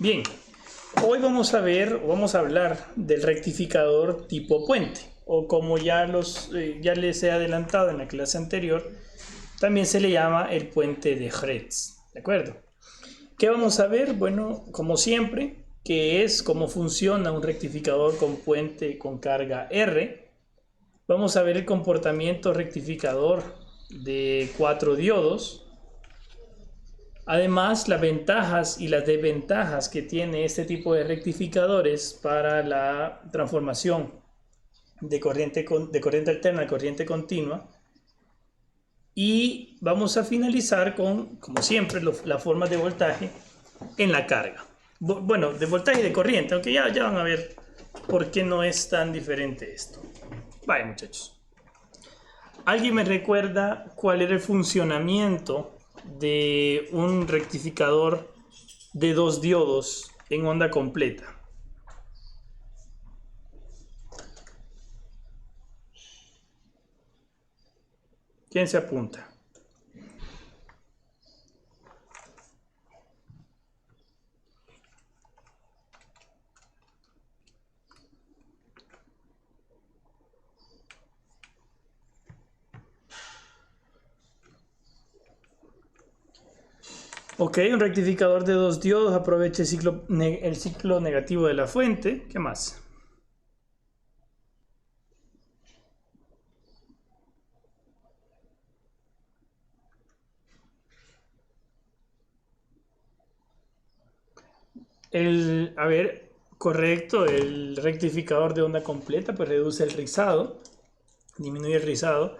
Bien, hoy vamos a hablar del rectificador tipo puente, o como ya les he adelantado en la clase anterior, también se le llama el puente de Hertz, ¿de acuerdo? ¿Qué vamos a ver? Bueno, como siempre, cómo funciona un rectificador con puente con carga R. Vamos a ver el comportamiento rectificador de 4 diodos. Además, las ventajas y las desventajas que tiene este tipo de rectificadores para la transformación de corriente alterna a corriente continua. Y vamos a finalizar con, como siempre, las formas de voltaje en la carga. Bueno, de voltaje y de corriente, aunque ya van a ver por qué no es tan diferente esto. Vaya, muchachos. ¿Alguien me recuerda cuál era el funcionamiento de un rectificador de 2 diodos en onda completa? ¿Quién se apunta? Ok, un rectificador de 2 diodos aprovecha el ciclo negativo de la fuente. ¿Qué más? Correcto, el rectificador de onda completa pues reduce el rizado, disminuye el rizado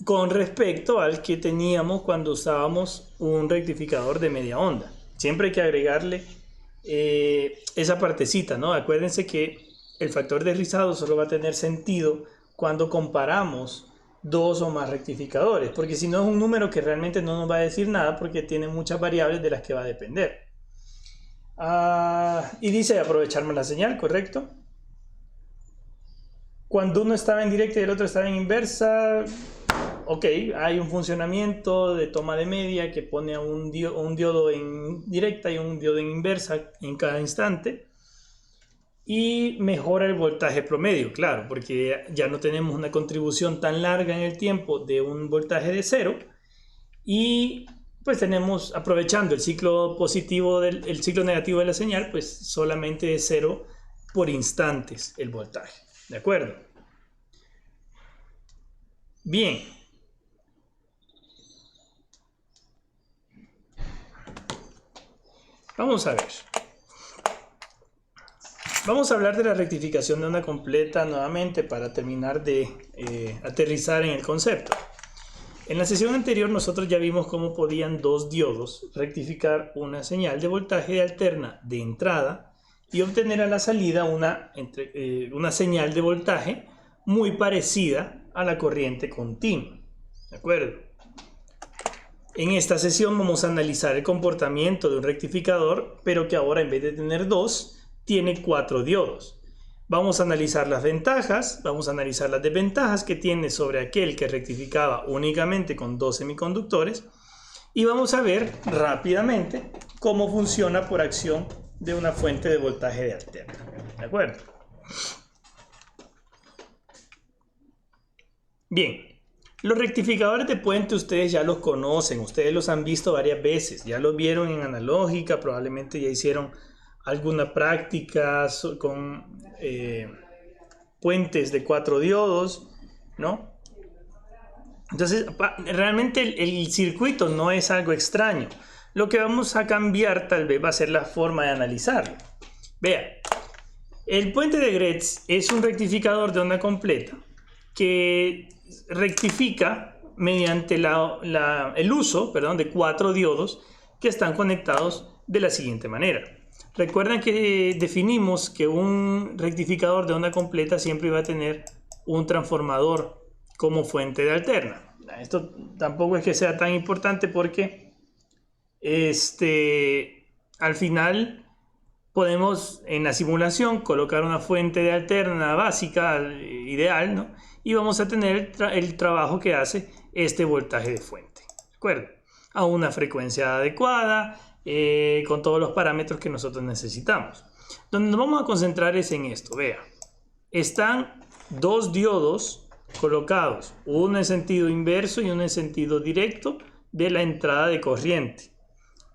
con respecto al que teníamos cuando usábamos un rectificador de media onda. Siempre hay que agregarle esa partecita, ¿no? Acuérdense que el factor de rizado solo va a tener sentido cuando comparamos dos o más rectificadores, porque si no es un número que realmente no nos va a decir nada porque tiene muchas variables de las que va a depender. Y dice aprovecharme la señal, ¿correcto? Cuando uno estaba en directa y el otro estaba en inversa, ok, hay un funcionamiento de toma de media que pone a un diodo en directa y un diodo en inversa en cada instante y mejora el voltaje promedio, claro, porque ya no tenemos una contribución tan larga en el tiempo de un voltaje de 0 y pues tenemos, aprovechando el ciclo positivo el ciclo negativo de la señal, pues solamente es 0 por instantes el voltaje, ¿de acuerdo? Bien. Vamos a ver. Vamos a hablar de la rectificación de onda completa nuevamente para terminar de aterrizar en el concepto. En la sesión anterior nosotros ya vimos cómo podían 2 diodos rectificar una señal de voltaje alterna de entrada y obtener a la salida una señal de voltaje muy parecida a la corriente continua. ¿De acuerdo? En esta sesión vamos a analizar el comportamiento de un rectificador, pero que ahora en vez de tener 2, tiene 4 diodos. Vamos a analizar las ventajas, vamos a analizar las desventajas que tiene sobre aquel que rectificaba únicamente con 2 semiconductores y vamos a ver rápidamente cómo funciona por acción de una fuente de voltaje de alterna. ¿De acuerdo? Bien. Los rectificadores de puente ustedes ya los conocen, ustedes los han visto varias veces, ya los vieron en analógica, probablemente ya hicieron alguna práctica con puentes de 4 diodos, ¿no? Entonces, realmente el circuito no es algo extraño. Lo que vamos a cambiar tal vez va a ser la forma de analizarlo. Vea, el puente de Hertz es un rectificador de onda completa que rectifica mediante el uso de 4 diodos que están conectados de la siguiente manera. Recuerdan que definimos que un rectificador de onda completa siempre va a tener un transformador como fuente de alterna. Esto tampoco es que sea tan importante porque al final podemos en la simulación colocar una fuente de alterna básica ideal, ¿no? Y vamos a tener el trabajo que hace este voltaje de fuente, ¿de acuerdo? A una frecuencia adecuada, con todos los parámetros que nosotros necesitamos. Donde nos vamos a concentrar es en esto. Vea, están dos diodos colocados, uno en sentido inverso y uno en sentido directo de la entrada de corriente.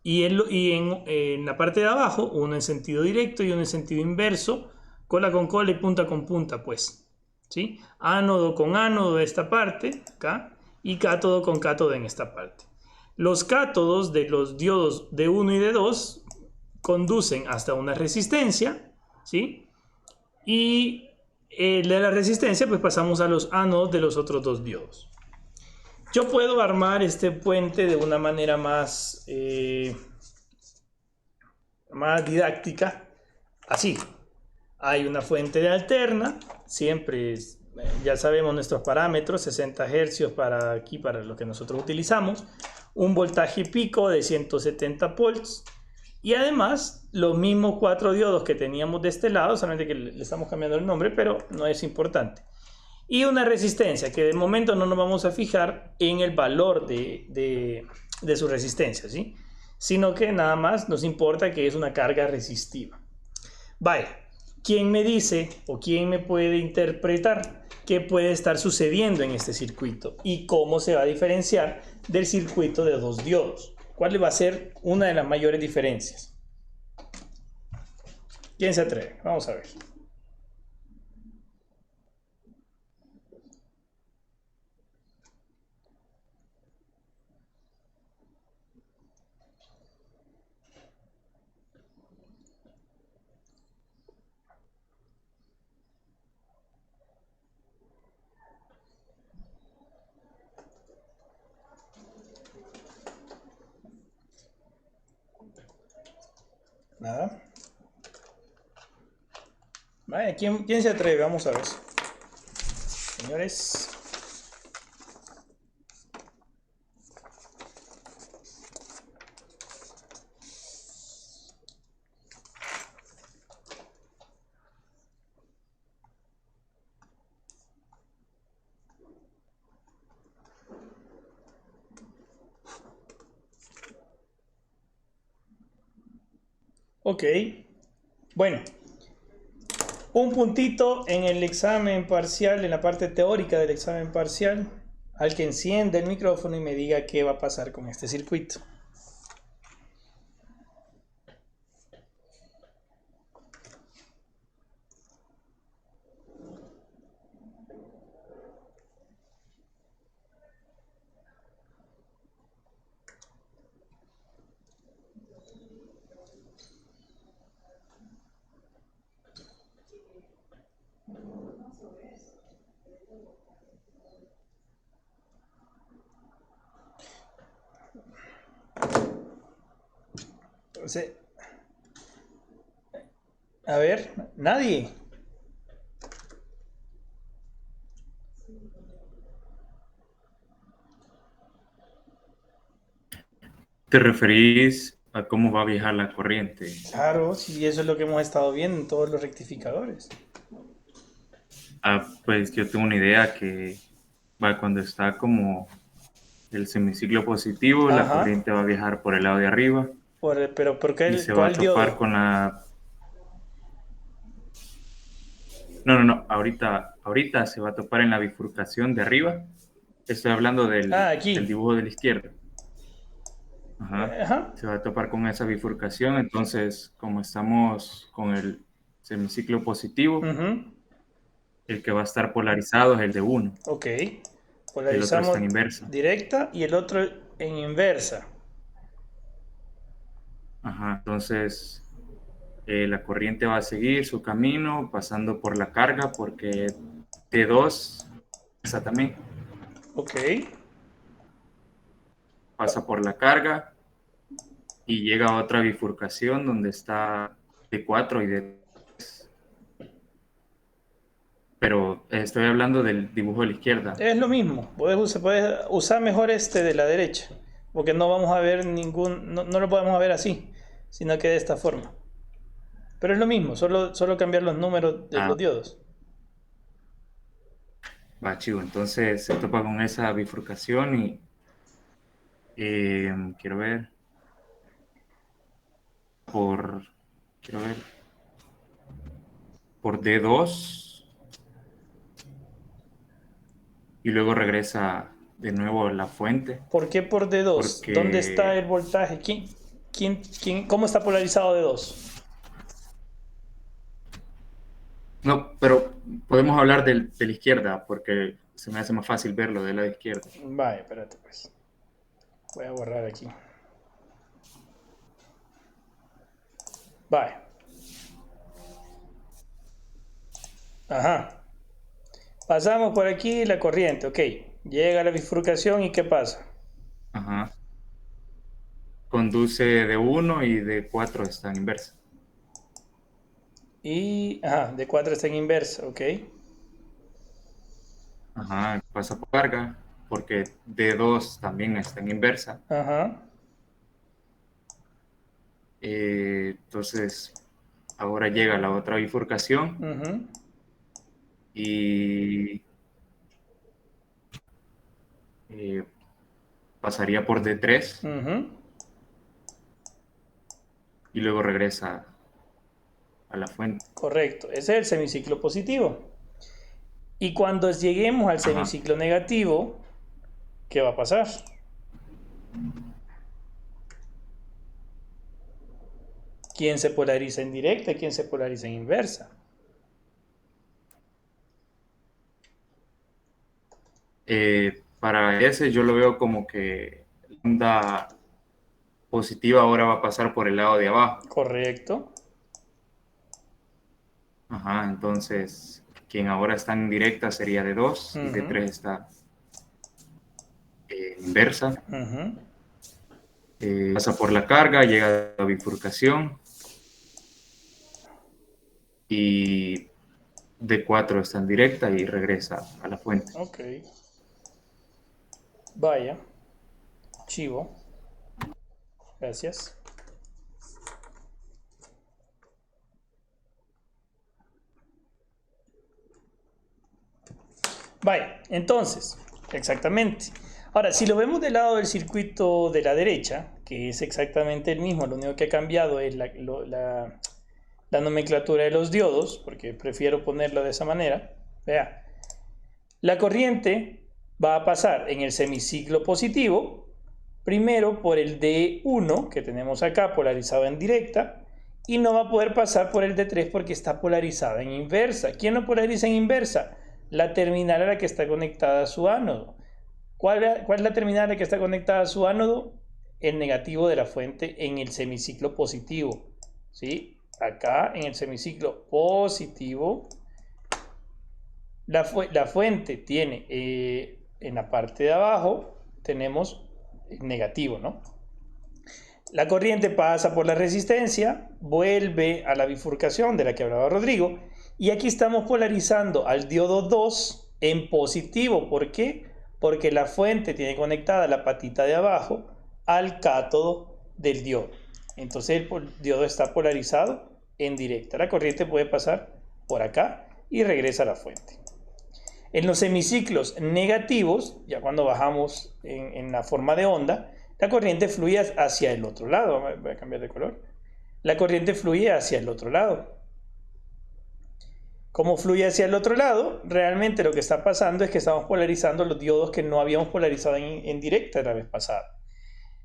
Y en la parte de abajo, uno en sentido directo y uno en sentido inverso, cola con cola y punta con punta, pues. ¿Sí? Ánodo con ánodo de esta parte, acá, y cátodo con cátodo en esta parte. Los cátodos de los diodos de 1 y de 2 conducen hasta una resistencia, ¿sí? Y de la resistencia pues pasamos a los ánodos de los otros dos diodos. Yo puedo armar este puente de una manera más didáctica, así. Hay una fuente de alterna, siempre ya sabemos nuestros parámetros, 60 Hz para aquí, para lo que nosotros utilizamos, un voltaje pico de 170 volts y además los mismos 4 diodos que teníamos de este lado, solamente que le estamos cambiando el nombre, pero no es importante. Y una resistencia, que de momento no nos vamos a fijar en el valor de su resistencia, ¿sí? Sino que nada más nos importa que es una carga resistiva. Vaya, ¿quién me dice o quién me puede interpretar qué puede estar sucediendo en este circuito y cómo se va a diferenciar del circuito de dos diodos? ¿Cuál va a ser una de las mayores diferencias? ¿Quién se atreve? Vamos a ver. Nada. Vaya, ¿quién se atreve? Vamos a ver. Señores. Ok. Bueno. Un puntito en el examen parcial, en la parte teórica del examen parcial, al que encienda el micrófono y me diga qué va a pasar con este circuito. A ver, nadie. ¿Te referís a cómo va a viajar la corriente? Claro, sí, eso es lo que hemos estado viendo en todos los rectificadores. Pues yo tengo una idea que cuando está como el semiciclo positivo, la Ajá. corriente va a viajar por el lado de arriba Pero ¿por y qué, se va a cuál topar diodo? con la... No, ahorita se va a topar en la bifurcación de arriba. Estoy hablando Ah, del aquí. dibujo de la izquierda. Ajá. Ajá. Se va a topar con esa bifurcación, entonces como estamos con el semiciclo positivo, Ujú. el que va a estar polarizado es el de 1 Ok. y el otro está Polarizamos en inversa. directa y el otro en inversa. Ajá, entonces la corriente va a seguir su camino pasando por la carga porque T2 esa también Ok. pasa por la carga y llega a otra bifurcación donde está T4 y D3. Pero estoy hablando del dibujo de la izquierda. Es lo mismo. Se puede usar mejor este de la derecha. Porque no vamos a ver no lo podemos ver así, sino que de esta forma. Pero es lo mismo, solo cambiar los números de Ah, los diodos. va chivo, entonces se topa con esa bifurcación y quiero ver. por, quiero ver, por D2 y luego regresa de nuevo a la fuente. ¿Por qué por D2? Porque... ¿Dónde está el voltaje? ¿Cómo está polarizado D2? No, pero podemos hablar de la izquierda porque se me hace más fácil verlo del lado izquierdo. Vaya, espérate pues. Voy a borrar aquí. Vaya. Ajá. Pasamos por aquí la corriente, ok. Llega a la bifurcación y ¿qué pasa? Ajá. Conduce de 1 y de 4 está en inversa. Y, ajá, de 4 está en inversa, ok. Ajá, pasa por carga porque D2 también está en inversa. Ajá. Entonces, ahora llega la otra bifurcación Ujú. y pasaría por D3 Ujú. y luego regresa a la fuente. Correcto, ese es el semiciclo positivo. Y cuando lleguemos al Ajá. semiciclo negativo, ¿qué va a pasar? ¿Quién se polariza en directa y quién se polariza en inversa? Para ese yo lo veo como que la onda positiva ahora va a pasar por el lado de abajo. Correcto. Ajá, entonces quien ahora está en directa sería D2 y Ujú. D3 está en inversa. Ujú. Pasa por la carga, llega a la bifurcación y D4 está en directa y regresa a la fuente. Ok. Vaya. Chivo. Gracias. Vaya, entonces, exactamente. Ahora, si lo vemos del lado del circuito de la derecha, que es exactamente el mismo, lo único que ha cambiado es la nomenclatura de los diodos, porque prefiero ponerlo de esa manera. Vea, la corriente va a pasar en el semiciclo positivo, primero por el D1, que tenemos acá polarizado en directa, y no va a poder pasar por el D3 porque está polarizada en inversa. ¿Quién lo polariza en inversa? La terminal a la que está conectada a su ánodo. ¿Cuál es la terminal a la que está conectada a su ánodo? El negativo de la fuente en el semiciclo positivo. ¿Sí? Acá en el semiciclo positivo, la fuente tiene en la parte de abajo, tenemos negativo, ¿no? La corriente pasa por la resistencia, vuelve a la bifurcación de la que hablaba Rodrigo, y aquí estamos polarizando al diodo 2 en positivo. ¿Por qué? Porque la fuente tiene conectada la patita de abajo al cátodo del diodo. Entonces el diodo está polarizado en directa. La corriente puede pasar por acá y regresa a la fuente. En los semiciclos negativos, ya cuando bajamos en la forma de onda, la corriente fluye hacia el otro lado. Voy a cambiar de color. La corriente fluye hacia el otro lado. ¿Cómo fluye hacia el otro lado? Realmente lo que está pasando es que estamos polarizando los diodos que no habíamos polarizado en directa la vez pasada.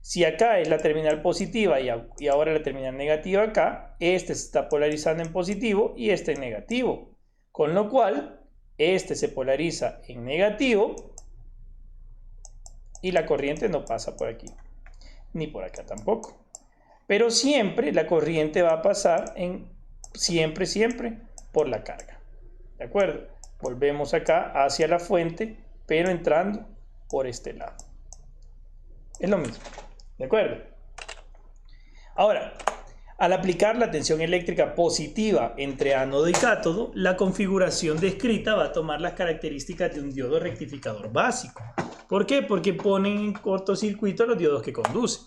Si acá es la terminal positiva y ahora la terminal negativa acá, este se está polarizando en positivo y este en negativo. Con lo cual, este se polariza en negativo y la corriente no pasa por aquí, ni por acá tampoco. Pero siempre la corriente va a pasar siempre por la carga. ¿De acuerdo? Volvemos acá hacia la fuente, pero entrando por este lado. Es lo mismo. ¿De acuerdo? Ahora, al aplicar la tensión eléctrica positiva entre ánodo y cátodo, la configuración descrita va a tomar las características de un diodo rectificador básico. ¿Por qué? Porque ponen en cortocircuito los diodos que conducen.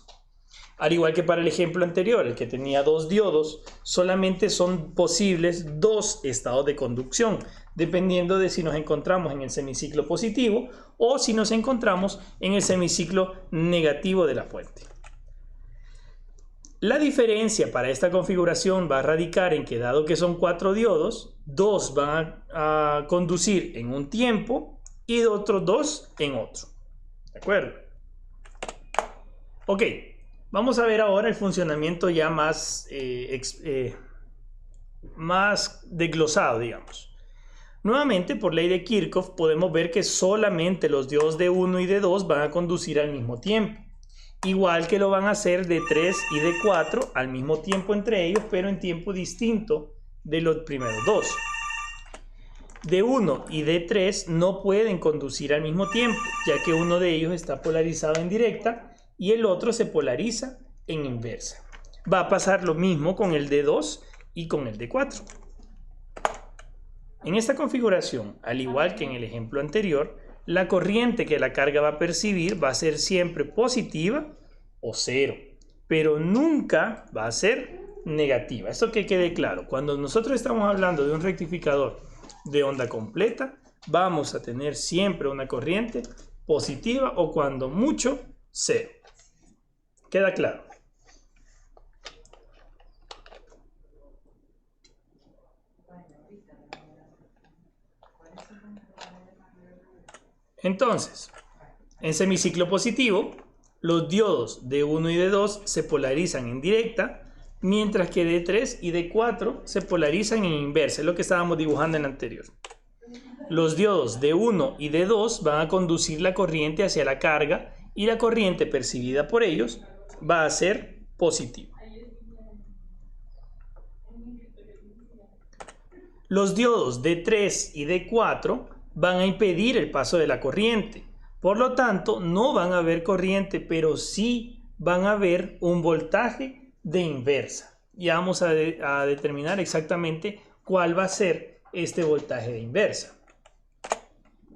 Al igual que para el ejemplo anterior, el que tenía dos diodos, solamente son posibles dos estados de conducción, dependiendo de si nos encontramos en el semiciclo positivo o si nos encontramos en el semiciclo negativo de la fuente. La diferencia para esta configuración va a radicar en que, dado que son 4 diodos, 2 van a conducir en un tiempo y de otros 2 en otro. ¿De acuerdo? Ok, vamos a ver ahora el funcionamiento ya más desglosado, digamos. Nuevamente, por ley de Kirchhoff, podemos ver que solamente los diodos de 1 y de 2 van a conducir al mismo tiempo. Igual que lo van a hacer de 3 y de 4 al mismo tiempo entre ellos, pero en tiempo distinto de los primeros dos. De 1 y de 3 no pueden conducir al mismo tiempo, ya que uno de ellos está polarizado en directa y el otro se polariza en inversa. Va a pasar lo mismo con el de 2 y con el de 4. En esta configuración, al igual que en el ejemplo anterior, la corriente que la carga va a percibir va a ser siempre positiva o cero, pero nunca va a ser negativa. Esto que quede claro, cuando nosotros estamos hablando de un rectificador de onda completa, vamos a tener siempre una corriente positiva o cuando mucho, cero. ¿Queda claro? Entonces, en semiciclo positivo, los diodos de 1 y de 2 se polarizan en directa, mientras que de 3 y de 4 se polarizan en inversa, es lo que estábamos dibujando en el anterior. Los diodos de 1 y de 2 van a conducir la corriente hacia la carga y la corriente percibida por ellos va a ser positiva. Los diodos de 3 y de 4 van a impedir el paso de la corriente. Por lo tanto, no van a haber corriente, pero sí van a haber un voltaje de inversa. Ya vamos a determinar exactamente cuál va a ser este voltaje de inversa.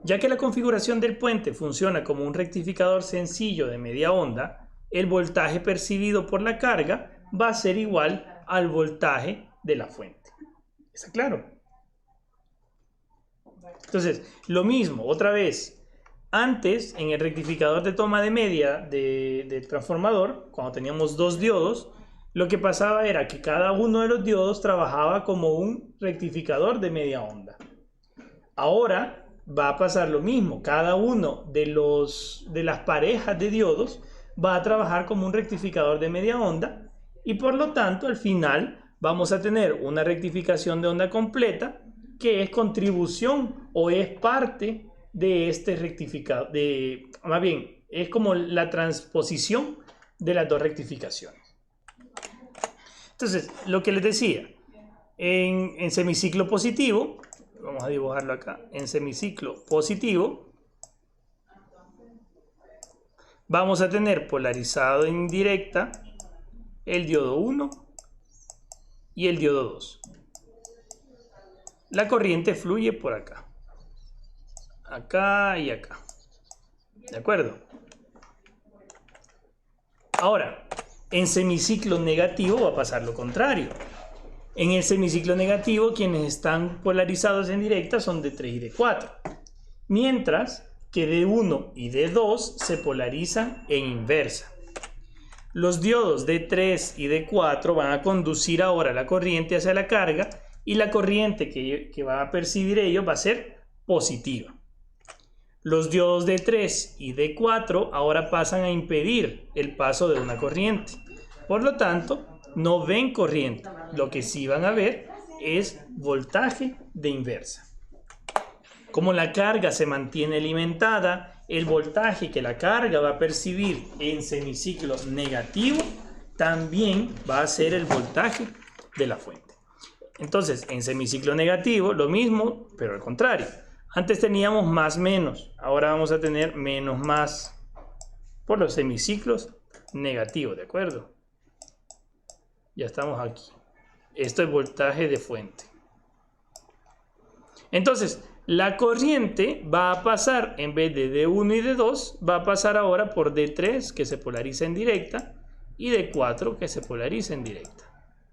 Ya que la configuración del puente funciona como un rectificador sencillo de media onda, el voltaje percibido por la carga va a ser igual al voltaje de la fuente. ¿Está claro? Entonces, lo mismo, otra vez, antes en el rectificador de toma de media del transformador, cuando teníamos dos diodos, lo que pasaba era que cada uno de los diodos trabajaba como un rectificador de media onda. Ahora va a pasar lo mismo, cada uno de las parejas de diodos va a trabajar como un rectificador de media onda y por lo tanto al final vamos a tener una rectificación de onda completa que es contribución o es parte de este rectificador, más bien, es como la transposición de las dos rectificaciones. Entonces, lo que les decía, en semiciclo positivo, vamos a dibujarlo acá, en semiciclo positivo, vamos a tener polarizado en directa el diodo 1 y el diodo 2. La corriente fluye por acá. Acá y acá. ¿De acuerdo? Ahora, en semiciclo negativo va a pasar lo contrario. En el semiciclo negativo, quienes están polarizados en directa son de 3 y de 4. Mientras que de 1 y de 2 se polarizan en inversa. Los diodos de 3 y de 4 van a conducir ahora la corriente hacia la carga y la corriente que va a percibir ellos va a ser positiva. Los diodos de 3 y de 4 ahora pasan a impedir el paso de una corriente. Por lo tanto, no ven corriente. Lo que sí van a ver es voltaje de inversa. Como la carga se mantiene alimentada, el voltaje que la carga va a percibir en semiciclo negativo también va a ser el voltaje de la fuente. Entonces, en semiciclo negativo, lo mismo, pero al contrario. Antes teníamos más menos, ahora vamos a tener menos más por los semiciclos negativos, ¿de acuerdo? Ya estamos aquí. Esto es voltaje de fuente. Entonces, la corriente va a pasar, en vez de D1 y D2, va a pasar ahora por D3, que se polariza en directa, y D4, que se polariza en directa.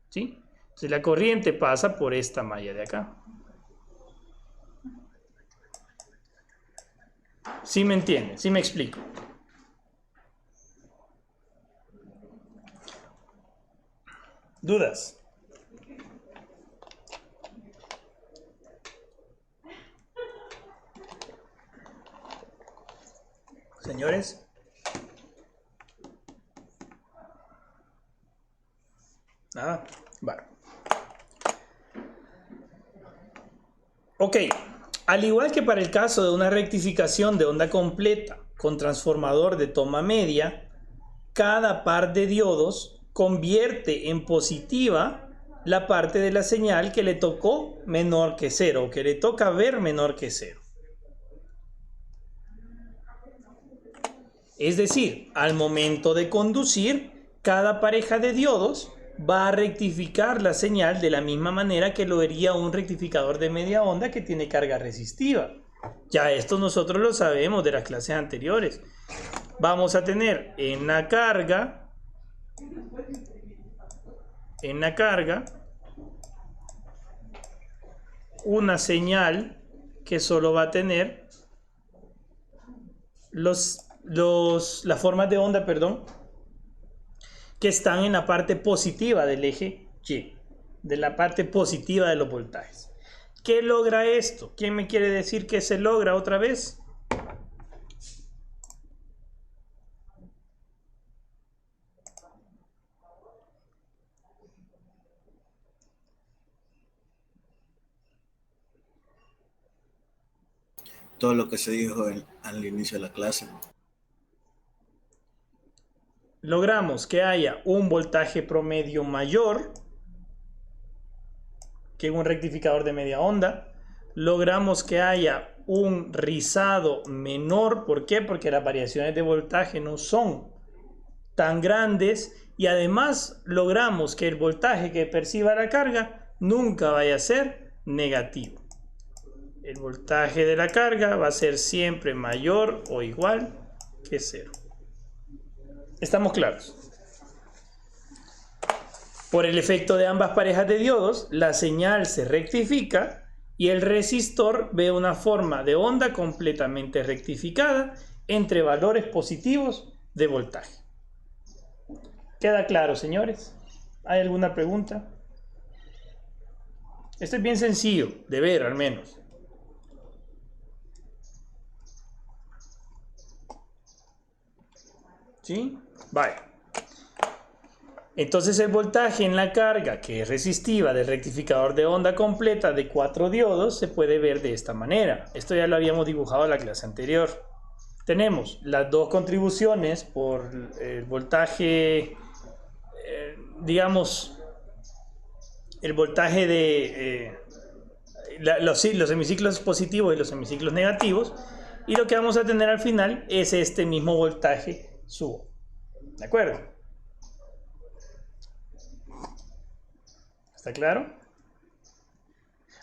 ¿Sí? Entonces la corriente pasa por esta malla de acá. ¿Sí me entienden? ¿Sí me explico? ¿Dudas? Señores. Nada. Vale. Ok. Al igual que para el caso de una rectificación de onda completa con transformador de toma media, cada par de diodos convierte en positiva la parte de la señal que le tocó menor que 0, o que le toca ver menor que 0. Es decir, al momento de conducir, cada pareja de diodos va a rectificar la señal de la misma manera que lo haría un rectificador de media onda que tiene carga resistiva. Ya esto nosotros lo sabemos de las clases anteriores. Vamos a tener en la carga una señal que solo va a tener las formas de onda, que están en la parte positiva del eje Y, de la parte positiva de los voltajes. ¿Qué logra esto? ¿Quién me quiere decir que se logra otra vez? Todo lo que se dijo al inicio de la clase. Logramos que haya un voltaje promedio mayor que un rectificador de media onda. Logramos que haya un rizado menor. ¿Por qué? Porque las variaciones de voltaje no son tan grandes. Y además logramos que el voltaje que perciba la carga nunca vaya a ser negativo. El voltaje de la carga va a ser siempre mayor o igual que 0. ¿Estamos claros? Por el efecto de ambas parejas de diodos, la señal se rectifica y el resistor ve una forma de onda completamente rectificada entre valores positivos de voltaje. ¿Queda claro, señores? ¿Hay alguna pregunta? Esto es bien sencillo de ver, al menos. ¿Sí? Vale. Entonces el voltaje en la carga que es resistiva del rectificador de onda completa de 4 diodos se puede ver de esta manera. Esto ya lo habíamos dibujado en la clase anterior. Tenemos las dos contribuciones por el voltaje, digamos, el voltaje de los semiciclos positivos y los semiciclos negativos. Y lo que vamos a tener al final es este mismo voltaje sub. ¿De acuerdo? ¿Está claro?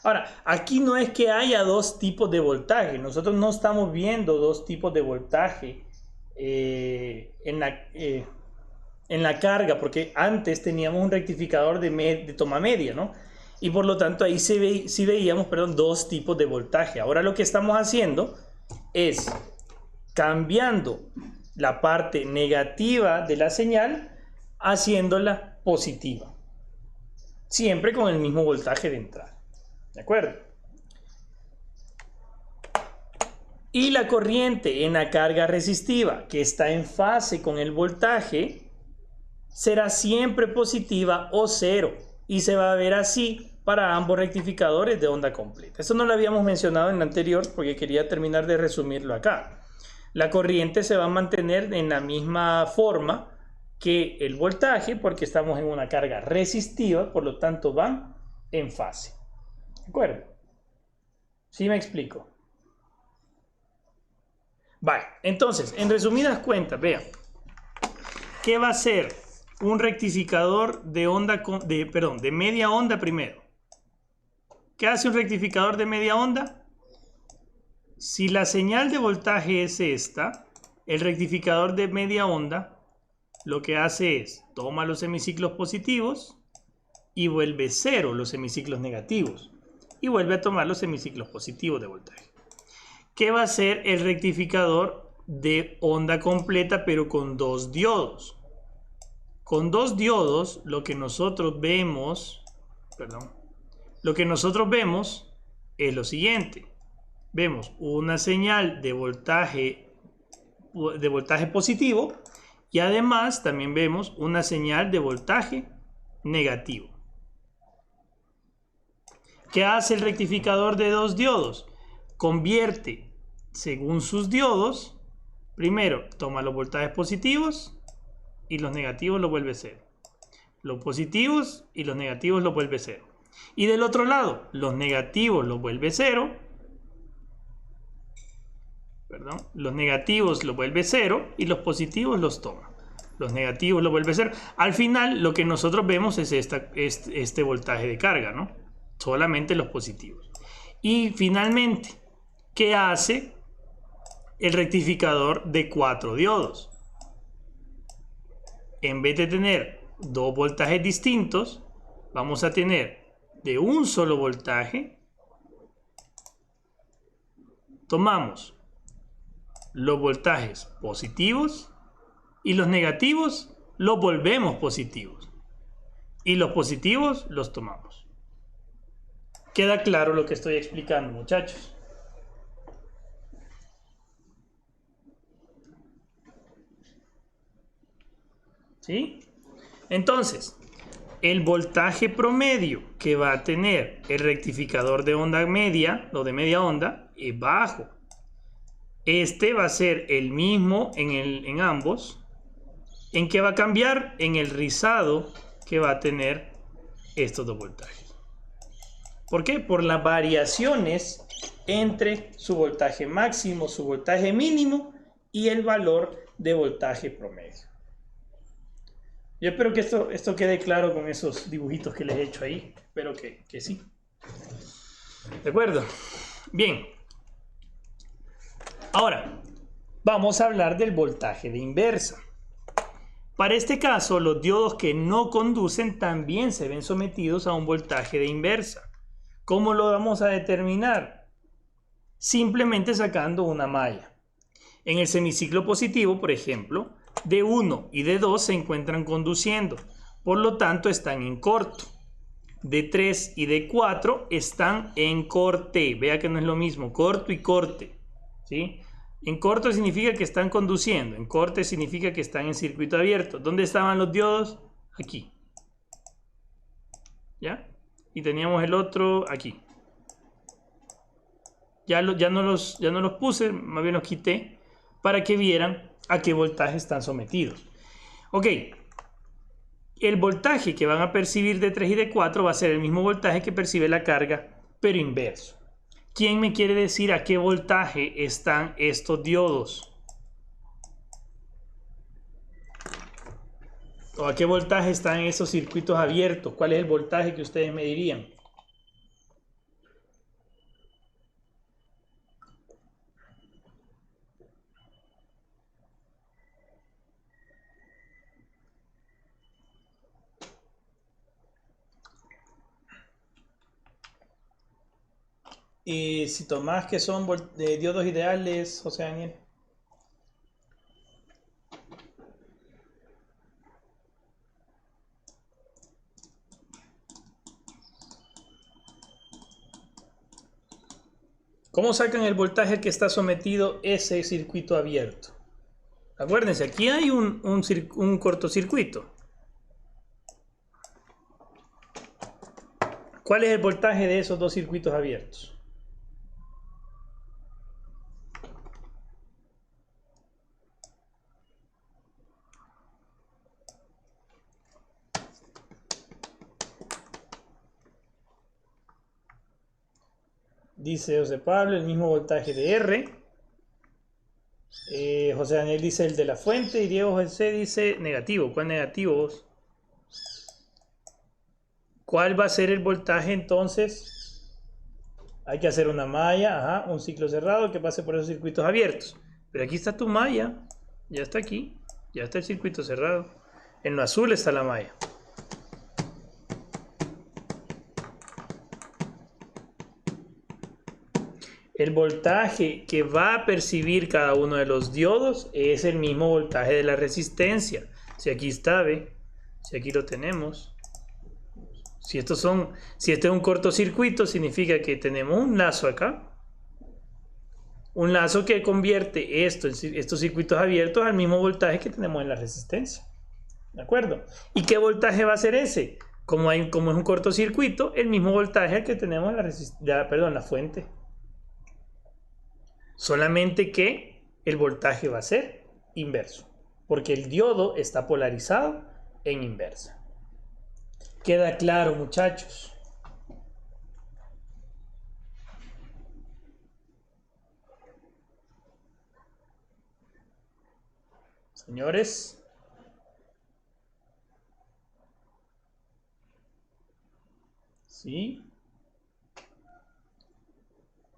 Ahora, aquí no es que haya dos tipos de voltaje. Nosotros no estamos viendo dos tipos de voltaje en la carga, porque antes teníamos un rectificador de toma media, ¿no? Y por lo tanto ahí sí veíamos, dos tipos de voltaje. Ahora lo que estamos haciendo es cambiando la parte negativa de la señal, haciéndola positiva. Siempre con el mismo voltaje de entrada. ¿De acuerdo? Y la corriente en la carga resistiva, que está en fase con el voltaje, será siempre positiva o 0. Y se va a ver así para ambos rectificadores de onda completa. Eso no lo habíamos mencionado en el anterior porque quería terminar de resumirlo acá. La corriente se va a mantener en la misma forma que el voltaje porque estamos en una carga resistiva, por lo tanto van en fase. ¿De acuerdo? ¿Sí me explico? Vale, entonces, en resumidas cuentas, vean, ¿qué va a ser un rectificador de onda de media onda primero? ¿Qué hace un rectificador de media onda? Si la señal de voltaje es esta, el rectificador de media onda lo que hace es toma los semiciclos positivos y vuelve 0 los semiciclos negativos y vuelve a tomar los semiciclos positivos de voltaje. ¿Qué va a hacer el rectificador de onda completa pero con 2 diodos? Con dos diodos, lo que nosotros vemos, es lo siguiente. Vemos una señal de voltaje positivo y además también vemos una señal de voltaje negativo. ¿Qué hace el rectificador de dos diodos? Convierte según sus diodos. Primero toma los voltajes positivos y los negativos los vuelve cero. Los positivos y los negativos los vuelve cero. Y del otro lado, los negativos los vuelve cero. Los negativos los vuelve cero y los positivos los toma. Los negativos los vuelve cero. Al final, lo que nosotros vemos es este voltaje de carga, ¿no? Solamente los positivos. Y finalmente, ¿qué hace el rectificador de 4 diodos? En vez de tener dos voltajes distintos, vamos a tener de un solo voltaje. Tomamos los voltajes positivos y los negativos los volvemos positivos. Y los positivos los tomamos. ¿Queda claro lo que estoy explicando, muchachos? ¿Sí? Entonces, el voltaje promedio que va a tener el rectificador de onda media, o de media onda, es bajo. Este va a ser el mismo en ambos. ¿En qué va a cambiar? En el rizado que va a tener estos dos voltajes. ¿Por qué? Por las variaciones entre su voltaje máximo, su voltaje mínimo y el valor de voltaje promedio. Yo espero que esto quede claro con esos dibujitos que les he hecho ahí. Espero que sí. ¿De acuerdo? Bien. Ahora, vamos a hablar del voltaje de inversa. Para este caso, los diodos que no conducen también se ven sometidos a un voltaje de inversa. ¿Cómo lo vamos a determinar? Simplemente sacando una malla. En el semiciclo positivo, por ejemplo, D1 y D2 se encuentran conduciendo, por lo tanto están en corto. D3 y D4 están en corte. Vea que no es lo mismo, corto y corte, ¿sí? En corto significa que están conduciendo, en corte significa que están en circuito abierto. ¿Dónde estaban los diodos? Aquí. ¿Ya? Y teníamos el otro aquí. Ya no los puse, más bien los quité para que vieran a qué voltaje están sometidos. Ok. El voltaje que van a percibir de 3 y de 4 va a ser el mismo voltaje que percibe la carga, pero inverso. ¿Quién me quiere decir a qué voltaje están estos diodos? ¿O a qué voltaje están esos circuitos abiertos? ¿Cuál es el voltaje que ustedes me dirían? Y si tomás que son diodos ideales, José Daniel. ¿Cómo sacan el voltaje que está sometido ese circuito abierto? Acuérdense, aquí hay un cortocircuito. ¿Cuál es el voltaje de esos dos circuitos abiertos? Dice José Pablo, el mismo voltaje de R. José Daniel dice el de la fuente y Diego José dice negativo. ¿Cuál negativo vos? ¿Cuál va a ser el voltaje entonces? Hay que hacer una malla, un ciclo cerrado que pase por esos circuitos abiertos. Pero aquí está tu malla, ya está aquí, ya está el circuito cerrado. En lo azul está la malla. El voltaje que va a percibir cada uno de los diodos es el mismo voltaje de la resistencia. Si aquí está, ¿ve? Si aquí lo tenemos. Si este es un cortocircuito, significa que tenemos un lazo acá. Un lazo que convierte estos circuitos abiertos al mismo voltaje que tenemos en la resistencia. ¿De acuerdo? ¿Y qué voltaje va a ser ese? Como es un cortocircuito, el mismo voltaje al que tenemos en la fuente. Solamente que el voltaje va a ser inverso, porque el diodo está polarizado en inversa. ¿Queda claro, muchachos? Señores. ¿Sí?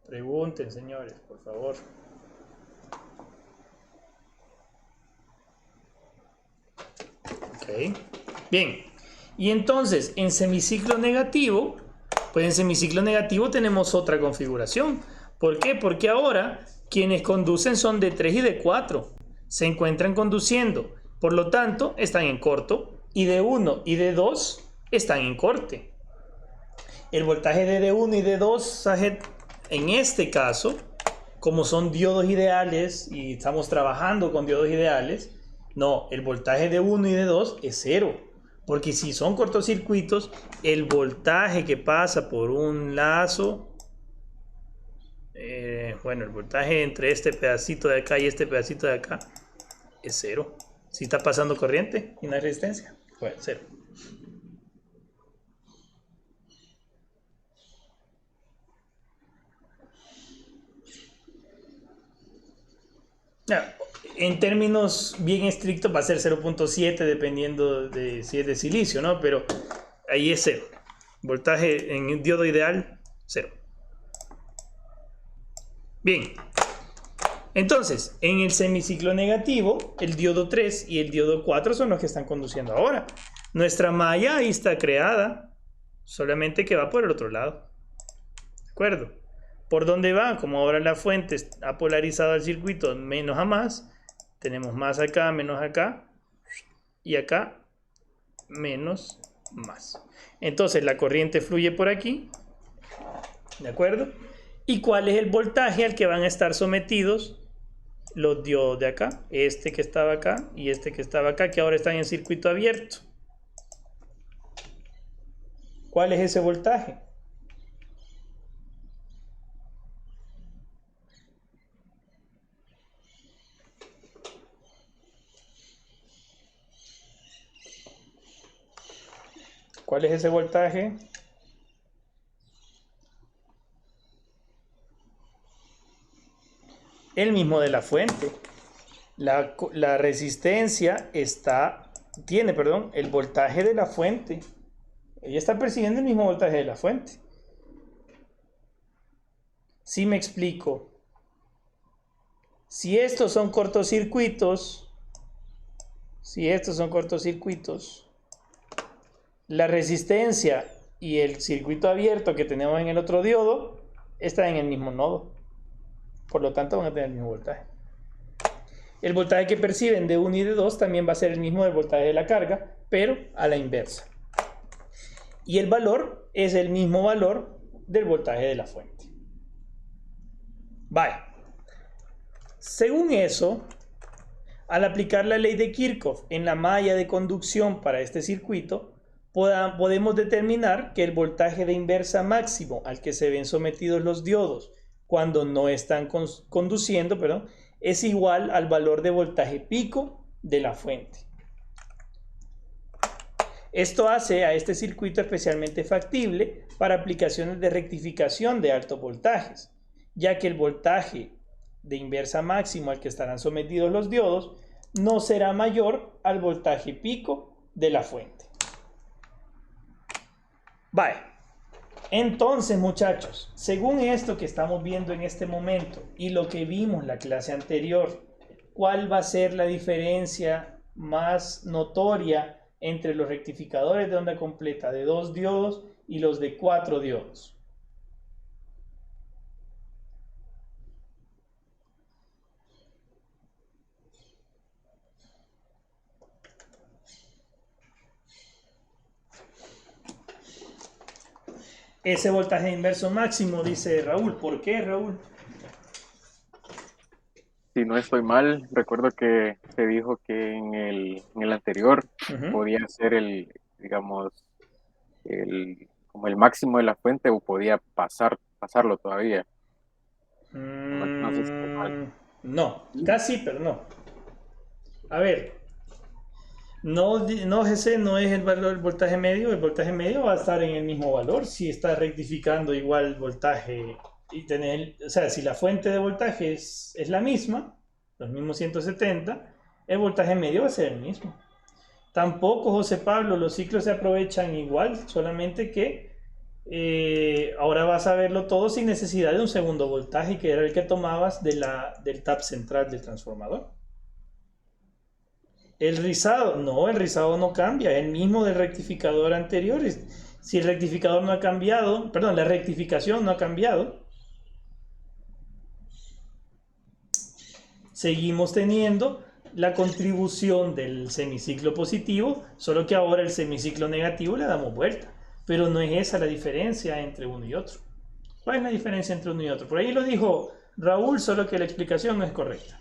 Pregunten, señores, por favor. Ok. Bien. Y entonces, en semiciclo negativo, pues en semiciclo negativo tenemos otra configuración. ¿Por qué? Porque ahora quienes conducen son de 3 y de 4. Se encuentran conduciendo. Por lo tanto, están en corto. Y de 1 y de 2 están en corte. El voltaje de D1 y D2, en este caso, como son diodos ideales y estamos trabajando con diodos ideales, no, el voltaje de 1 y de 2 es 0. Porque si son cortocircuitos, el voltaje que pasa por un lazo, el voltaje entre este pedacito de acá y este pedacito de acá es 0. Si está pasando corriente y no hay resistencia, pues 0. En términos bien estrictos va a ser 0.7 dependiendo de si es de silicio, ¿no? Pero ahí es 0. Voltaje en diodo ideal, 0. Bien. Entonces, en el semiciclo negativo, el diodo 3 y el diodo 4 son los que están conduciendo ahora. Nuestra malla ahí está creada, solamente que va por el otro lado. ¿De acuerdo? ¿Por dónde va? Como ahora la fuente ha polarizado el circuito menos a más, tenemos más acá, menos acá, y acá, menos más. Entonces la corriente fluye por aquí, ¿de acuerdo? ¿Y cuál es el voltaje al que van a estar sometidos los diodos de acá? Este que estaba acá y este que estaba acá, que ahora están en circuito abierto. ¿Cuál es ese voltaje? ¿Cuál es ese voltaje? El mismo de la fuente. La resistencia tiene el voltaje de la fuente. Ella está percibiendo el mismo voltaje de la fuente. ¿Sí me explico? Si estos son cortocircuitos, la resistencia y el circuito abierto que tenemos en el otro diodo están en el mismo nodo. Por lo tanto, van a tener el mismo voltaje. El voltaje que perciben de 1 y de 2 también va a ser el mismo del voltaje de la carga, pero a la inversa. Y el valor es el mismo valor del voltaje de la fuente. Vale. Según eso, al aplicar la ley de Kirchhoff en la malla de conducción para este circuito, podemos determinar que el voltaje de inversa máximo al que se ven sometidos los diodos cuando no están conduciendo, es igual al valor de voltaje pico de la fuente. Esto hace a este circuito especialmente factible para aplicaciones de rectificación de altos voltajes, ya que el voltaje de inversa máximo al que estarán sometidos los diodos no será mayor al voltaje pico de la fuente. Vale. Entonces, muchachos, según esto que estamos viendo en este momento y lo que vimos en la clase anterior, ¿cuál va a ser la diferencia más notoria entre los rectificadores de onda completa de 2 diodos y los de 4 diodos? ese voltaje inverso máximo, dice Raúl. ¿Por qué, Raúl? Si no estoy mal, recuerdo que se dijo que en el anterior podía ser digamos, como el máximo de la fuente o podía pasarlo todavía. No sé si estoy mal. No, casi, pero no. A ver, no, ese no es el valor del voltaje medio. El voltaje medio va a estar en el mismo valor si está rectificando igual el voltaje y tener, o sea, si la fuente de voltaje es la misma, los mismos 170, el voltaje medio va a ser el mismo. Tampoco, José Pablo, los ciclos se aprovechan igual, solamente que ahora vas a verlo todo sin necesidad de un segundo voltaje, que era el que tomabas del tap central del transformador. El rizado no cambia, es el mismo del rectificador anterior. Si el rectificador no ha cambiado, perdón, la rectificación no ha cambiado, seguimos teniendo la contribución del semiciclo positivo, solo que ahora el semiciclo negativo le damos vuelta. Pero no es esa la diferencia entre uno y otro. ¿Cuál es la diferencia entre uno y otro? Por ahí lo dijo Raúl, solo que la explicación no es correcta.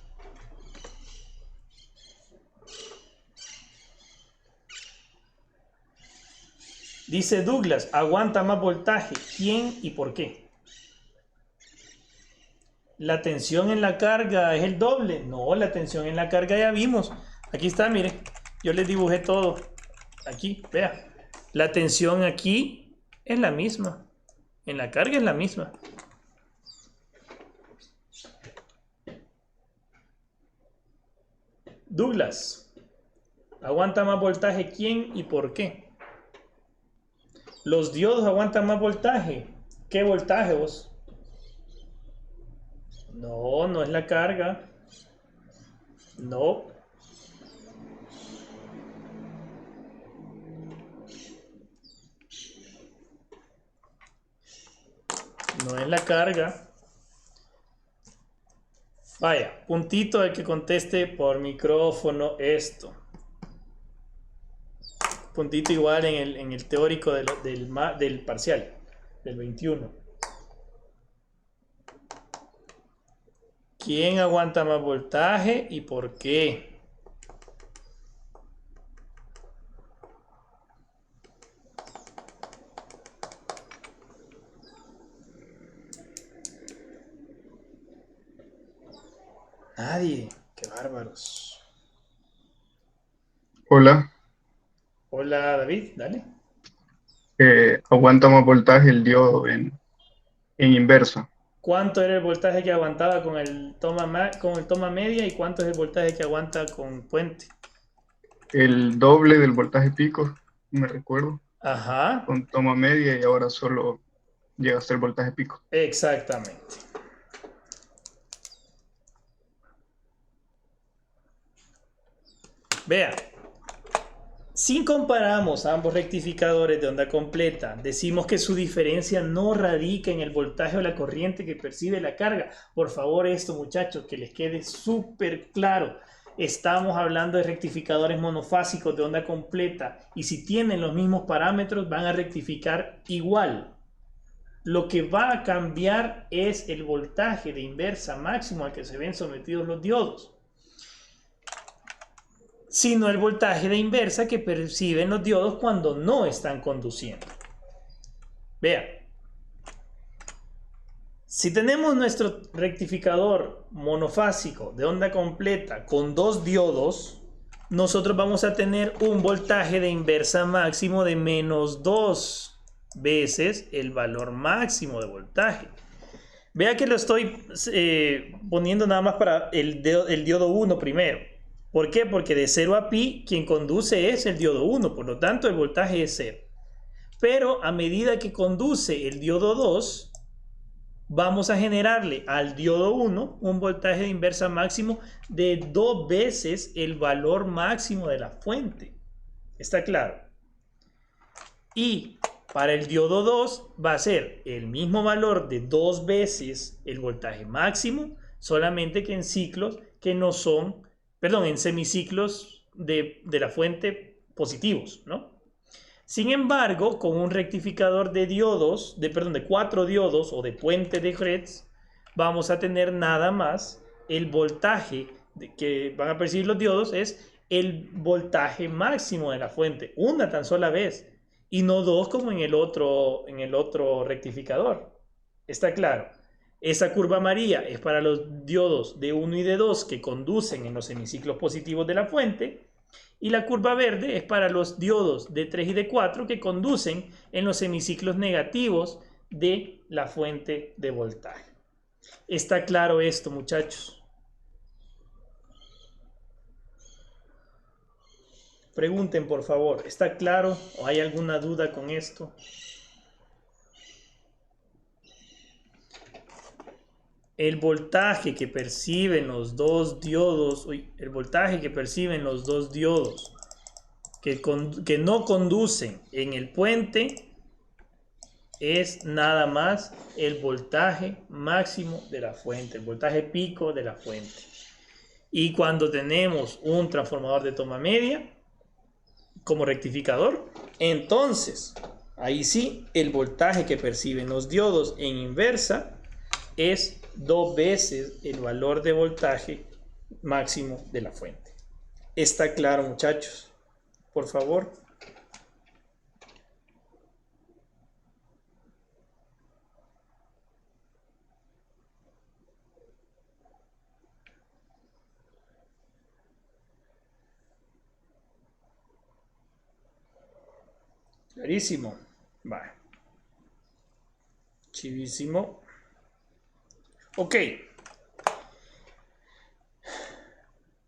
Dice Douglas, aguanta más voltaje. ¿Quién y por qué? ¿La tensión en la carga es el doble? No, la tensión en la carga ya vimos. Aquí está, mire. Yo les dibujé todo. Aquí, vea. La tensión aquí es la misma. En la carga es la misma. Douglas, ¿aguanta más voltaje quién y por qué? Los diodos aguantan más voltaje. ¿Qué voltaje vos? No, no es la carga. No. No es la carga. Vaya, puntito al que conteste por micrófono esto. Puntito igual en el teórico del parcial, del 21. ¿Quién aguanta más voltaje y por qué? Nadie. Qué bárbaros. Hola, Hola David, dale. aguanta más voltaje el diodo en inversa. ¿Cuánto era el voltaje que aguantaba con el toma media y cuánto es el voltaje que aguanta con puente? El doble del voltaje pico, me recuerdo, Ajá, con toma media y ahora solo llega a ser voltaje pico. exactamente. Vea, si comparamos ambos rectificadores de onda completa, decimos que su diferencia no radica en el voltaje o la corriente que percibe la carga. Por favor, esto, muchachos, que les quede súper claro. Estamos hablando de rectificadores monofásicos de onda completa y si tienen los mismos parámetros van a rectificar igual. Lo que va a cambiar es el voltaje de inversa máximo al que se ven sometidos los diodos, sino el voltaje de inversa que perciben los diodos cuando no están conduciendo. Vean, si tenemos nuestro rectificador monofásico de onda completa con dos diodos, nosotros vamos a tener un voltaje de inversa máximo de menos 2 veces el valor máximo de voltaje. Vea que lo estoy poniendo nada más para el diodo 1 primero. ¿Por qué? Porque de 0 a pi quien conduce es el diodo 1, por lo tanto el voltaje es 0. Pero a medida que conduce el diodo 2, vamos a generarle al diodo 1 un voltaje de inversa máximo de 2 veces el valor máximo de la fuente. ¿Está claro? Y para el diodo 2 va a ser el mismo valor de 2 veces el voltaje máximo, solamente que en ciclos que no son, perdón, en semiciclos de la fuente positivos, ¿no? Sin embargo, con un rectificador de diodos, de 4 diodos o de puente de Hertz, vamos a tener nada más el voltaje que van a percibir los diodos es el voltaje máximo de la fuente, una tan sola vez, y no dos como en el otro rectificador. ¿Está claro? Esa curva amarilla es para los diodos de 1 y de 2 que conducen en los semiciclos positivos de la fuente, y la curva verde es para los diodos de 3 y de 4 que conducen en los semiciclos negativos de la fuente de voltaje. ¿Está claro esto, muchachos? Pregunten, por favor, ¿está claro o hay alguna duda con esto? El voltaje que perciben los dos diodos, que no conducen en el puente es nada más el voltaje máximo de la fuente, el voltaje pico de la fuente. Y cuando tenemos un transformador de toma media como rectificador, entonces ahí sí el voltaje que perciben los diodos en inversa es 2 veces el valor de voltaje máximo de la fuente. ¿Está claro, muchachos? Por favor. Clarísimo. Vale. Chivísimo. Ok.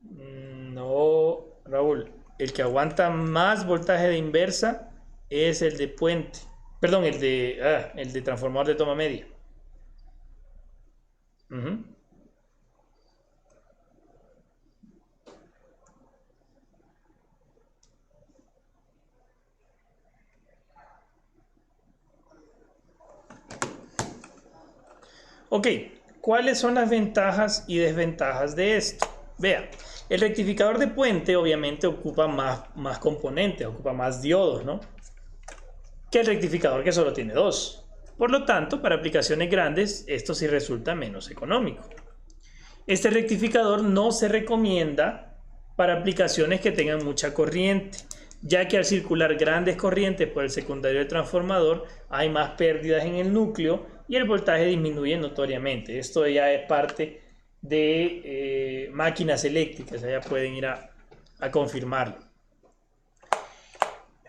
No, Raúl. El que aguanta más voltaje de inversa es el de puente. Perdón, el de transformador de toma media. Ok, ¿cuáles son las ventajas y desventajas de esto? Vean, el rectificador de puente obviamente ocupa más componentes, ocupa más diodos, ¿no? Que el rectificador que solo tiene 2. Por lo tanto, para aplicaciones grandes, esto sí resulta menos económico. Este rectificador no se recomienda para aplicaciones que tengan mucha corriente, ya que al circular grandes corrientes por el secundario del transformador hay más pérdidas en el núcleo y el voltaje disminuye notoriamente. Esto ya es parte de máquinas eléctricas, ya pueden ir a confirmarlo.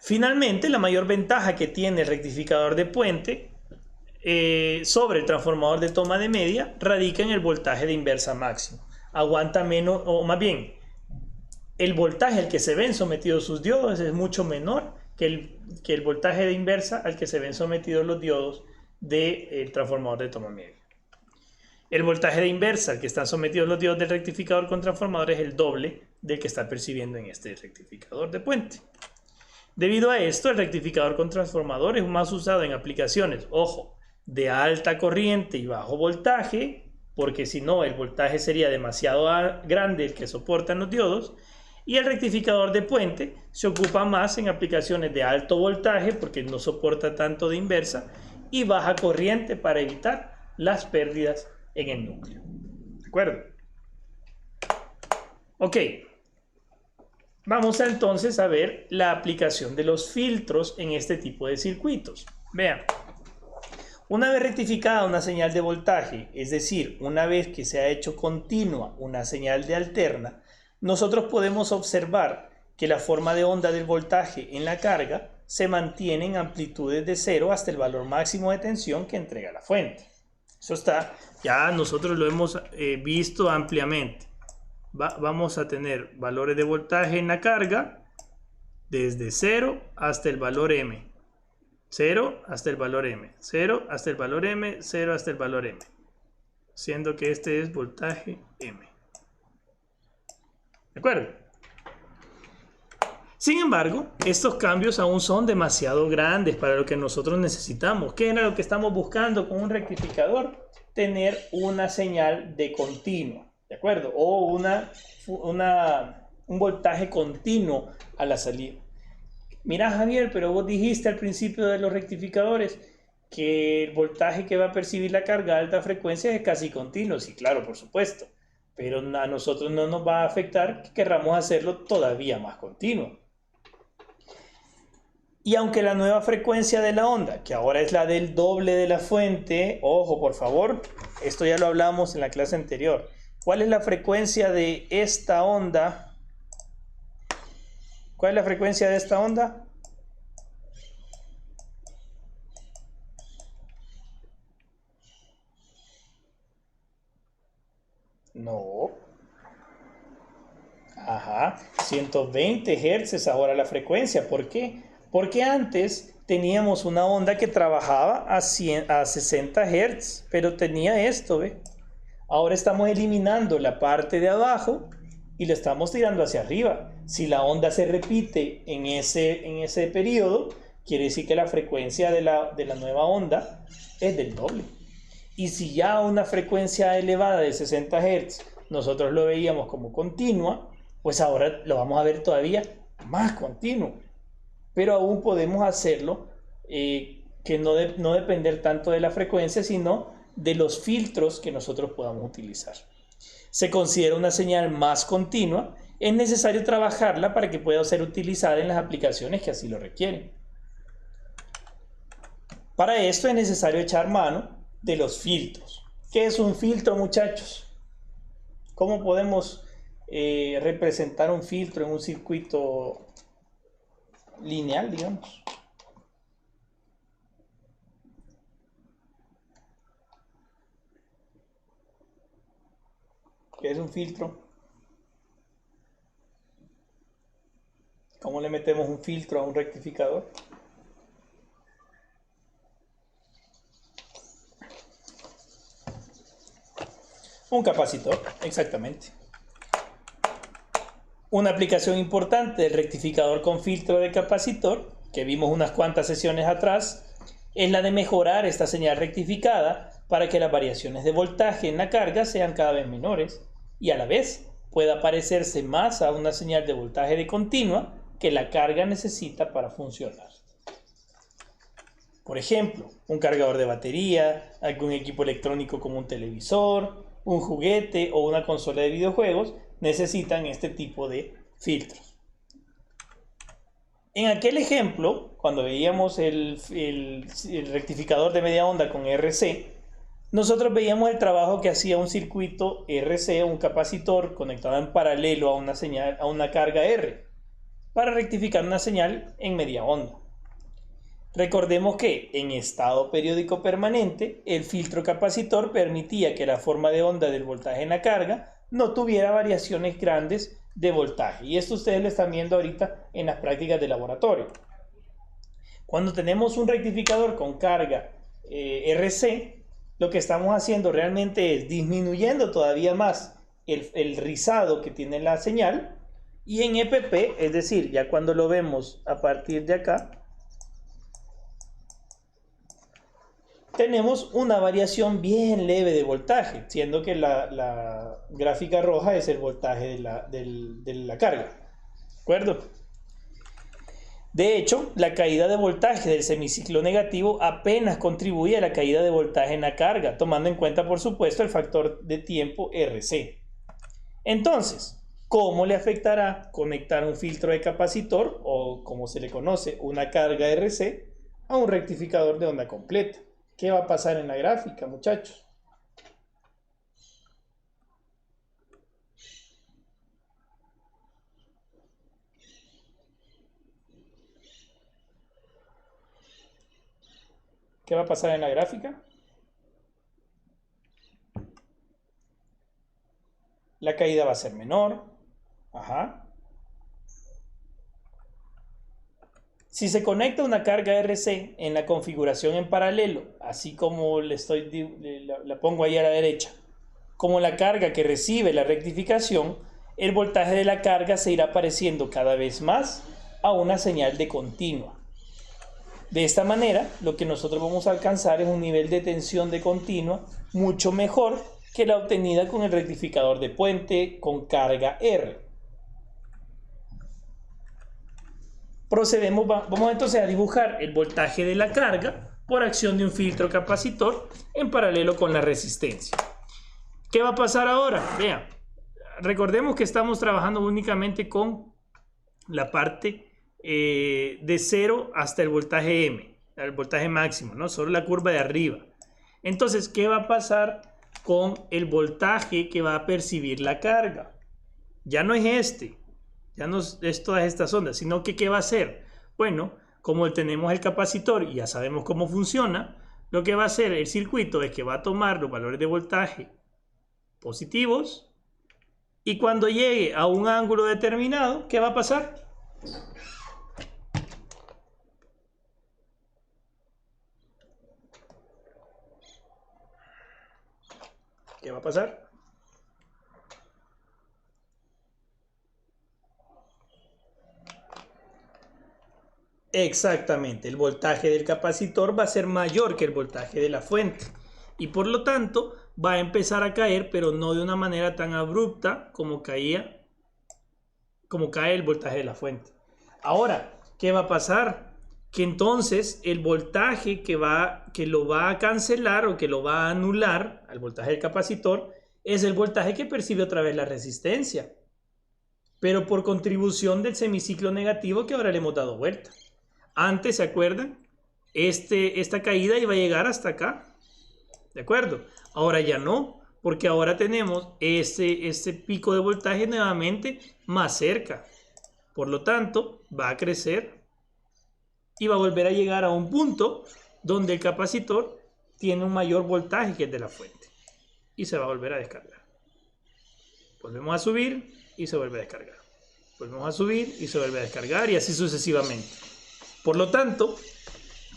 Finalmente, la mayor ventaja que tiene el rectificador de puente sobre el transformador de toma de media radica en el voltaje de inversa máximo. Aguanta menos, o más bien, el voltaje al que se ven sometidos sus diodos es mucho menor que el voltaje de inversa al que se ven sometidos los diodos del transformador de toma media. El voltaje de inversa al que están sometidos los diodos del rectificador con transformador es el doble del que está percibiendo en este rectificador de puente. Debido a esto, el rectificador con transformador es más usado en aplicaciones, ojo, de alta corriente y bajo voltaje, porque si no el voltaje sería demasiado grande el que soportan los diodos, y el rectificador de puente se ocupa más en aplicaciones de alto voltaje porque no soporta tanto de inversa y baja corriente para evitar las pérdidas en el núcleo. ¿De acuerdo? Ok. Vamos entonces a ver la aplicación de los filtros en este tipo de circuitos. Vean. Una vez rectificada una señal de voltaje, es decir, una vez que se ha hecho continua una señal de alterna, nosotros podemos observar que la forma de onda del voltaje en la carga se mantiene en amplitudes de 0 hasta el valor máximo de tensión que entrega la fuente. Eso está, ya nosotros lo hemos visto ampliamente. Vamos a tener valores de voltaje en la carga desde 0 hasta el valor M. 0 hasta el valor M. 0 hasta el valor M. 0 hasta el valor M. Siendo que este es voltaje M. ¿De acuerdo? Sin embargo, estos cambios aún son demasiado grandes para lo que nosotros necesitamos. ¿Qué era lo que estamos buscando con un rectificador? Tener una señal de continuo, ¿de acuerdo? O un voltaje continuo a la salida. Mira, Javier, pero vos dijiste al principio de los rectificadores que el voltaje que va a percibir la carga de alta frecuencia es casi continuo. Sí, claro, por supuesto. Pero a nosotros no nos va a afectar que querramos hacerlo todavía más continuo. Y aunque la nueva frecuencia de la onda, que ahora es la del doble de la fuente, ojo por favor, esto ya lo hablamos en la clase anterior. ¿Cuál es la frecuencia de esta onda? ¿Cuál es la frecuencia de esta onda? No. Ajá, 120 Hz es ahora la frecuencia. ¿Por qué? Porque antes teníamos una onda que trabajaba a 60 Hz, pero tenía esto, ¿ve? Ahora estamos eliminando la parte de abajo y lo estamos tirando hacia arriba. Si la onda se repite en ese periodo, quiere decir que la frecuencia de la nueva onda es del doble. Y si ya una frecuencia elevada de 60 Hz nosotros lo veíamos como continua, pues ahora lo vamos a ver todavía más continuo. Pero aún podemos hacerlo que no depender tanto de la frecuencia, sino de los filtros que nosotros podamos utilizar. Se considera una señal más continua. Es necesario trabajarla para que pueda ser utilizada en las aplicaciones que así lo requieren. Para esto es necesario echar mano de los filtros. ¿Qué es un filtro, muchachos? ¿Cómo podemos representar un filtro en un circuito lineal, digamos? ¿Qué es un filtro? ¿Cómo le metemos un filtro a un rectificador? Un capacitor, exactamente. Una aplicación importante del rectificador con filtro de capacitor, que vimos unas cuantas sesiones atrás, es la de mejorar esta señal rectificada para que las variaciones de voltaje en la carga sean cada vez menores y a la vez pueda parecerse más a una señal de voltaje de continua que la carga necesita para funcionar. Por ejemplo, un cargador de batería, algún equipo electrónico como un televisor, un juguete o una consola de videojuegos necesitan este tipo de filtros. En aquel ejemplo, cuando veíamos el rectificador de media onda con RC, nosotros veíamos el trabajo que hacía un circuito RC, un capacitor conectado en paralelo a una carga R, para rectificar una señal en media onda. Recordemos que en estado periódico permanente, el filtro capacitor permitía que la forma de onda del voltaje en la carga no tuviera variaciones grandes de voltaje. Y esto ustedes lo están viendo ahorita en las prácticas de laboratorio. Cuando tenemos un rectificador con carga RC, lo que estamos haciendo realmente es disminuyendo todavía más el rizado que tiene la señal. Y en EPP, es decir, ya cuando lo vemos a partir de acá, tenemos una variación bien leve de voltaje, siendo que la gráfica roja es el voltaje de la carga. ¿De acuerdo? De hecho, la caída de voltaje del semiciclo negativo apenas contribuye a la caída de voltaje en la carga, tomando en cuenta, por supuesto, el factor de tiempo RC. Entonces, ¿cómo le afectará conectar un filtro de capacitor, o como se le conoce, una carga RC, a un rectificador de onda completa? ¿Qué va a pasar en la gráfica, muchachos? ¿Qué va a pasar en la gráfica? La caída va a ser menor. Ajá. Si se conecta una carga RC en la configuración en paralelo, así como la pongo ahí a la derecha, como la carga que recibe la rectificación, el voltaje de la carga se irá pareciendo cada vez más a una señal de continua. De esta manera, lo que nosotros vamos a alcanzar es un nivel de tensión de continua mucho mejor que la obtenida con el rectificador de puente con carga R. Vamos entonces a dibujar el voltaje de la carga por acción de un filtro capacitor en paralelo con la resistencia. ¿Qué va a pasar ahora? Vean, recordemos que estamos trabajando únicamente con la parte de 0 hasta el voltaje M, el voltaje máximo, ¿no? Solo la curva de arriba. Entonces, ¿qué va a pasar con el voltaje que va a percibir la carga? Ya no es ya no es todas estas ondas, sino que ¿qué va a hacer? Bueno, como tenemos el capacitor y ya sabemos cómo funciona, lo que va a hacer el circuito es que va a tomar los valores de voltaje positivos y cuando llegue a un ángulo determinado, ¿qué va a pasar? ¿Qué va a pasar? Exactamente, el voltaje del capacitor va a ser mayor que el voltaje de la fuente y por lo tanto va a empezar a caer, pero no de una manera tan abrupta como cae el voltaje de la fuente. Ahora, ¿qué va a pasar? Que entonces el voltaje que lo va a cancelar o que lo va a anular al voltaje del capacitor es el voltaje que percibe otra vez la resistencia, pero por contribución del semiciclo negativo que ahora le hemos dado vuelta. Antes, ¿se acuerdan? Esta caída iba a llegar hasta acá, ¿de acuerdo? Ahora ya no, porque ahora tenemos este pico de voltaje nuevamente más cerca. Por lo tanto, va a crecer y va a volver a llegar a un punto donde el capacitor tiene un mayor voltaje que el de la fuente. Y se va a volver a descargar. Volvemos a subir y se vuelve a descargar. Volvemos a subir y se vuelve a descargar y así sucesivamente. Por lo tanto,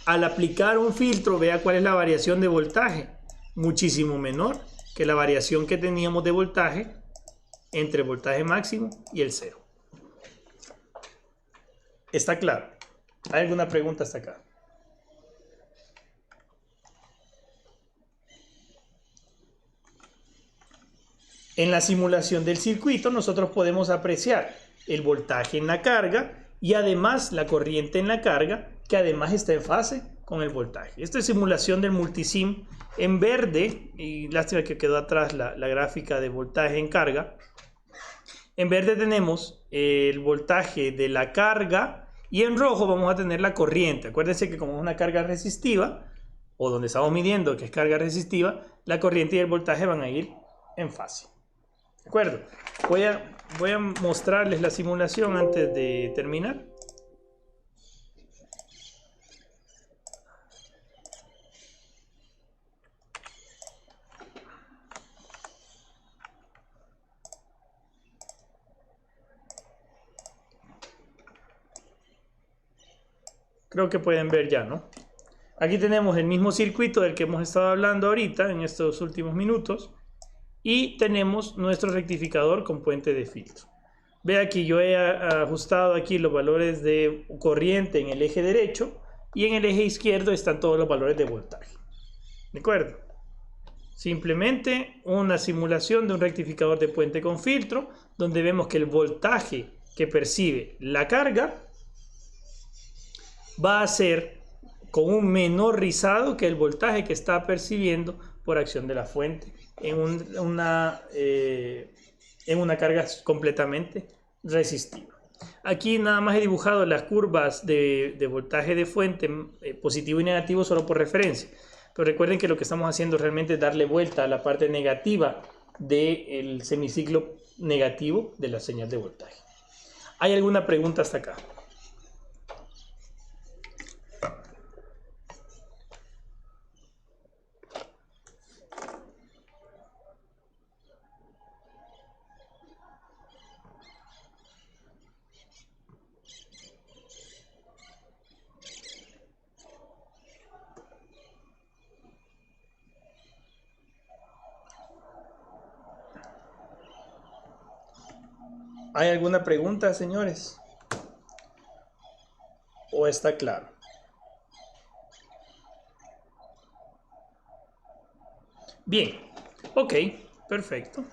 al aplicar un filtro, vea cuál es la variación de voltaje. Muchísimo menor que la variación que teníamos de voltaje entre el voltaje máximo y el 0. ¿Está claro? ¿Hay alguna pregunta hasta acá? En la simulación del circuito nosotros podemos apreciar el voltaje en la carga y además la corriente en la carga, que además está en fase con el voltaje. Esta es simulación del multisim en verde, y lástima que quedó atrás la gráfica de voltaje en carga. En verde tenemos el voltaje de la carga y en rojo vamos a tener la corriente. Acuérdense que como es una carga resistiva, o donde estamos midiendo que es carga resistiva, la corriente y el voltaje van a ir en fase. ¿De acuerdo? Voy a mostrarles la simulación antes de terminar. Creo que pueden ver ya, ¿no? Aquí tenemos el mismo circuito del que hemos estado hablando ahorita en estos últimos minutos. Y tenemos nuestro rectificador con puente de filtro. Vea que yo he ajustado aquí los valores de corriente en el eje derecho y en el eje izquierdo están todos los valores de voltaje. ¿De acuerdo? Simplemente una simulación de un rectificador de puente con filtro donde vemos que el voltaje que percibe la carga va a ser con un menor rizado que el voltaje que está percibiendo por acción de la fuente en una carga completamente resistiva. Aquí nada más he dibujado las curvas de voltaje de fuente positivo y negativo solo por referencia, pero recuerden que lo que estamos haciendo realmente es darle vuelta a la parte negativa del semiciclo negativo de la señal de voltaje. ¿Hay alguna pregunta hasta acá? ¿Hay alguna pregunta, señores? ¿O está claro? Bien, ok, perfecto.